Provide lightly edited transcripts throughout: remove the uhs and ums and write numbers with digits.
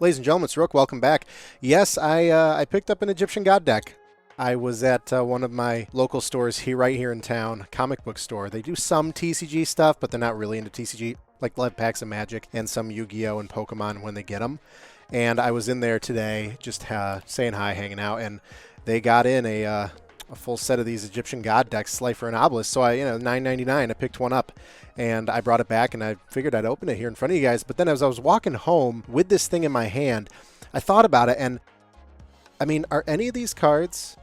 Ladies and gentlemen, it's Rook. Welcome back. Yes, I picked up an Egyptian God deck. I was at one of my local stores here, right here in town, comic book store. They do some TCG stuff, but they're not really into TCG. Like they'll have packs of Magic and some Yu-Gi-Oh and Pokemon when they get them. And I was in there today, just saying hi, hanging out, and they got in a full set of these Egyptian God decks, Slifer and Obelisk. So I, $9.99, I picked one up, and I brought it back, and I figured I'd open it here in front of you guys. But then as I was walking home with this thing in my hand, I thought about it, and I mean, are any of these cards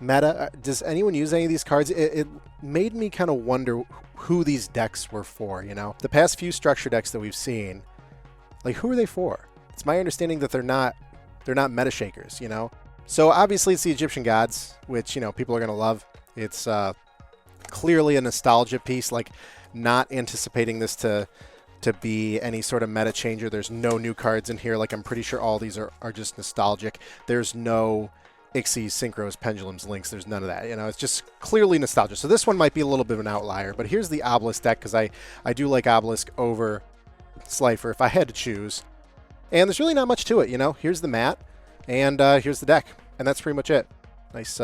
meta? Does anyone use any of these cards? It made me kind of wonder who these decks were for, The past few structure decks that we've seen, like, who are they for? It's my understanding that they're not meta shakers, So obviously it's the Egyptian gods, which, people are going to love. It's clearly a nostalgia piece, like not anticipating this to be any sort of meta changer. There's no new cards in here. Like, I'm pretty sure all these are just nostalgic. There's no Ixies, Synchros, Pendulums, Links. There's none of that. It's just clearly nostalgia. So this one might be a little bit of an outlier. But here's the Obelisk deck, because I do like Obelisk over Slifer if I had to choose. And there's really not much to it, Here's the mat, and here's the deck. And that's pretty much it. Nice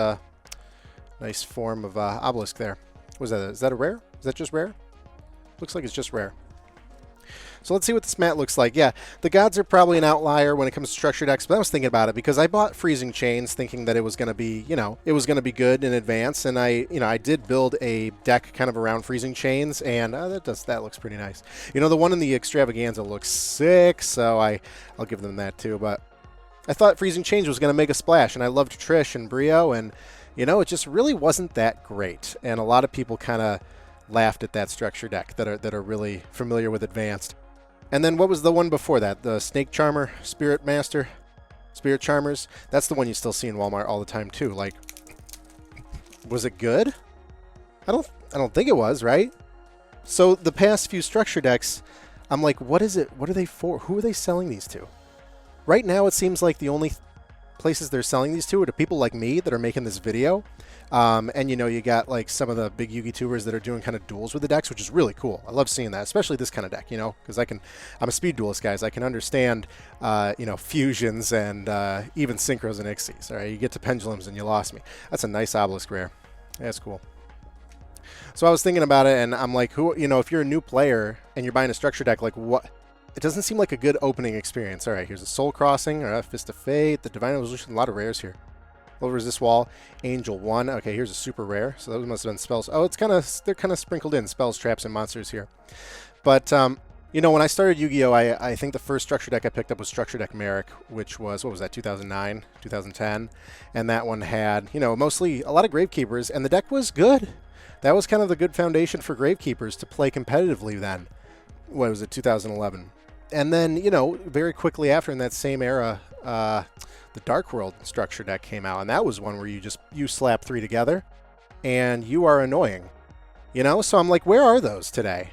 nice form of Obelisk there. What is that? Is that a rare? Is that just rare? Looks like it's just rare. So let's see what this mat looks like. Yeah, the gods are probably an outlier when it comes to structure decks, but I was thinking about it because I bought Freezing Chains thinking that it was going to be, it was going to be good in advance, and I did build a deck kind of around Freezing Chains, and that looks pretty nice. The one in the Extravaganza looks sick, so I'll give them that too, but I thought Freezing Chains was going to make a splash, and I loved Trish and Brio, and it just really wasn't that great, and a lot of people kind of laughed at that structure deck that are really familiar with Advanced. And then what was the one before that? The Snake Charmer, Spirit Master, Spirit Charmers. That's the one you still see in Walmart all the time too. Like, was it good? I don't think it was, right? So the past few structure decks, I'm like, what is it? What are they for? Who are they selling these to? Right now, it seems like the only places they're selling these to are to people like me that are making this video. And you got like some of the big Yu-Gi tubers that are doing kind of duels with the decks, which is really cool. I love seeing that, especially this kind of deck, because I'm a speed duelist, guys. I can understand, fusions and even synchros and Ixies. All right, you get to pendulums and you lost me. That's a nice Obelisk rare. That's cool. So I was thinking about it, and I'm like, if you're a new player and you're buying a structure deck, like what? It doesn't seem like a good opening experience. All right, here's a Soul Crossing, or a Fist of Fate, the Divine Resolution, a lot of rares here. Over this wall, Angel 1. Okay, here's a super rare. So those must have been spells. Oh, they're kind of sprinkled in, spells, traps, and monsters here. But, when I started Yu-Gi-Oh, I think the first structure deck I picked up was Structure Deck Merrick, which was, what was that, 2009, 2010? And that one had, mostly a lot of Gravekeepers, and the deck was good. That was kind of the good foundation for Gravekeepers to play competitively then. What was it, 2011? And then, very quickly after, in that same era, the Dark World structure deck came out, and that was one where you slap three together, and you are annoying. So I'm like, where are those today?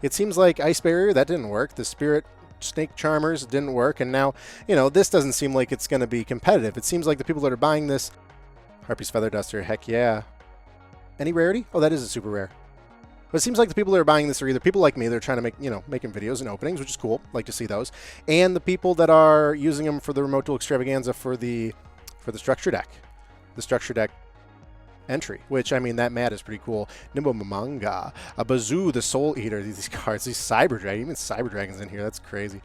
It seems like Ice Barrier, that didn't work. The Spirit Snake Charmers didn't work, and now, this doesn't seem like it's going to be competitive. It seems like the people that are buying this, Harpy's Feather Duster, heck yeah. Any rarity? Oh, that is a super rare. But it seems like the people that are buying this are either people like me that are trying to make, making videos and openings, which is cool. Like to see those. And the people that are using them for the Remote Duel Extravaganza for the structure deck. The structure deck entry, which, I mean, that mat is pretty cool. Nimbo Mamanga, a Bazoo, the Soul Eater, these cards, these Cyber Dragon, even Cyber Dragons in here. That's crazy.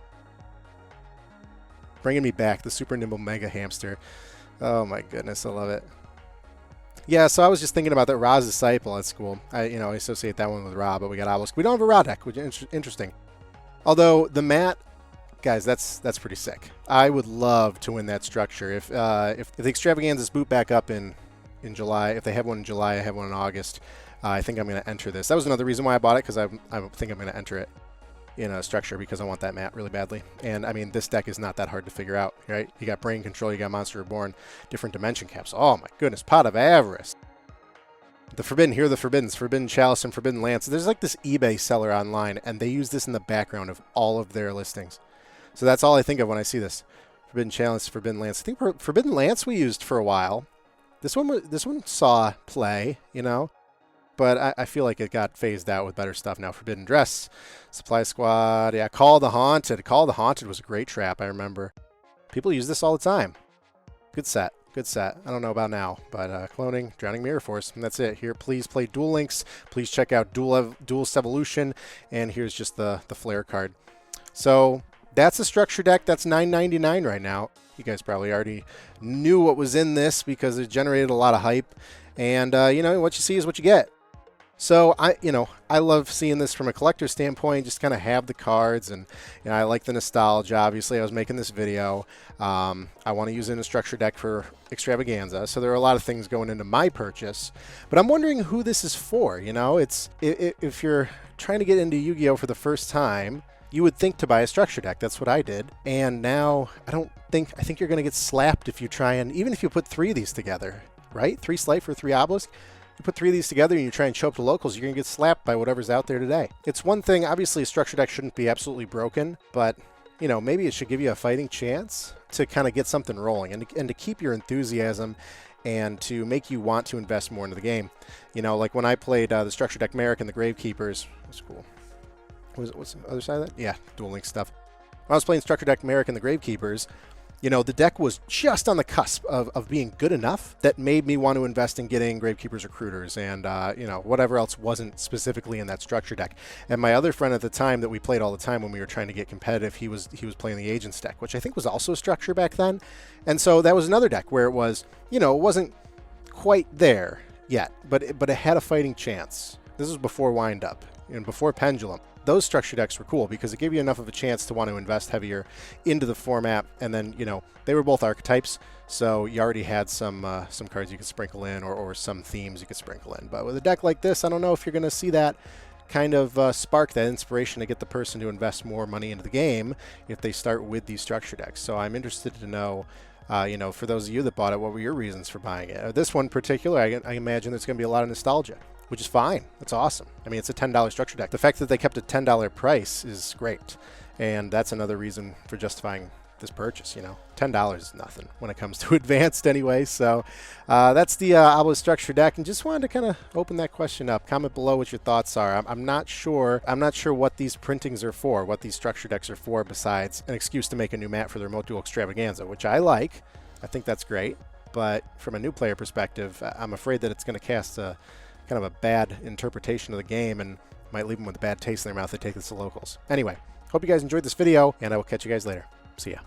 Bringing me back, the Super Nimble Mega Hamster. Oh my goodness, I love it. Yeah, so I was just thinking about that Ra's Disciple. That's cool. I associate that one with Ra, but we got Obelisk. We don't have a Ra deck, which is interesting. Although the mat, guys, that's pretty sick. I would love to win that structure. If the Extravaganzas boot back up in July, if they have one in July, I have one in August. I think I'm going to enter this. That was another reason why I bought it, because I think I'm going to enter it in a structure because I want that mat really badly. And I mean, this deck is not that hard to figure out, right? You got Brain Control, you got Monster Reborn, different dimension caps. Oh my goodness, Pot of Avarice. The Forbidden, here are the Forbiddens, Forbidden Chalice and Forbidden Lance. There's like this eBay seller online, and they use this in the background of all of their listings. So that's all I think of when I see this. Forbidden Chalice, Forbidden Lance. I think Forbidden Lance we used for a while. This one saw play, but I feel like it got phased out with better stuff now. Forbidden Dress, Supply Squad, yeah, Call the Haunted. Call the Haunted was a great trap, I remember. People use this all the time. Good set. Good set. I don't know about now, but cloning, Drowning Mirror Force, and that's it. Here, please play Duel Links. Please check out Duelist Evolution, and here's just the Flare card. So that's a structure deck. That's $9.99 right now. You guys probably already knew what was in this because it generated a lot of hype, and you know, what you see is what you get. So I love seeing this from a collector standpoint, just kind of have the cards, and I like the nostalgia. Obviously, I was making this video. I want to use it in a structure deck for Extravaganza, so there are a lot of things going into my purchase. But I'm wondering who this is for. You know, if you're trying to get into Yu-Gi-Oh for the first time, you would think to buy a structure deck. That's what I did. And now I think you're going to get slapped if you try, and even if you put 3 of these together, right? 3 Slifer, 3 Obelisk. You put 3 of these together and you try and show up to locals, you're going to get slapped by whatever's out there today. It's one thing, obviously a structure deck shouldn't be absolutely broken, but you know, maybe it should give you a fighting chance to kind of get something rolling and to keep your enthusiasm and to make you want to invest more into the game. You know, like when I played the structure deck Merrick and the Gravekeepers, that's cool. What's the other side of that? Yeah, Duel Link stuff. When I was playing structure deck Merrick and the Gravekeepers, you know, the deck was just on the cusp of being good enough that made me want to invest in getting Gravekeepers Recruiters and, you know, whatever else wasn't specifically in that structure deck. And my other friend at the time that we played all the time when we were trying to get competitive, he was playing the Agents deck, which I think was also a structure back then. And so that was another deck where it was, you know, it wasn't quite there yet, but it had a fighting chance. This was before Wind Up and before Pendulum. Those structure decks were cool because it gave you enough of a chance to want to invest heavier into the format, and then, you know, they were both archetypes, so you already had some cards you could sprinkle in, or some themes you could sprinkle in. But with a deck like this, I don't know if you're going to see that kind of spark, that inspiration to get the person to invest more money into the game if they start with these structure decks. So I'm interested to know, you know, for those of you that bought it, what were your reasons for buying it? This one in particular, I imagine there's going to be a lot of nostalgia, which is fine. That's awesome. I mean, it's a $10 structure deck. The fact that they kept a $10 price is great. And that's another reason for justifying this purchase, you know. $10 is nothing when it comes to advanced anyway. So that's the Obelisk structure deck. And just wanted to kind of open that question up. Comment below what your thoughts are. I'm not sure what these printings are for, what these structure decks are for, besides an excuse to make a new mat for their Remote Duel Extravaganza, which I like. I think that's great. But from a new player perspective, I'm afraid that it's going to cast a kind of a bad interpretation of the game and might leave them with a bad taste in their mouth to take this to locals. Anyway, hope you guys enjoyed this video, and I will catch you guys later. See ya.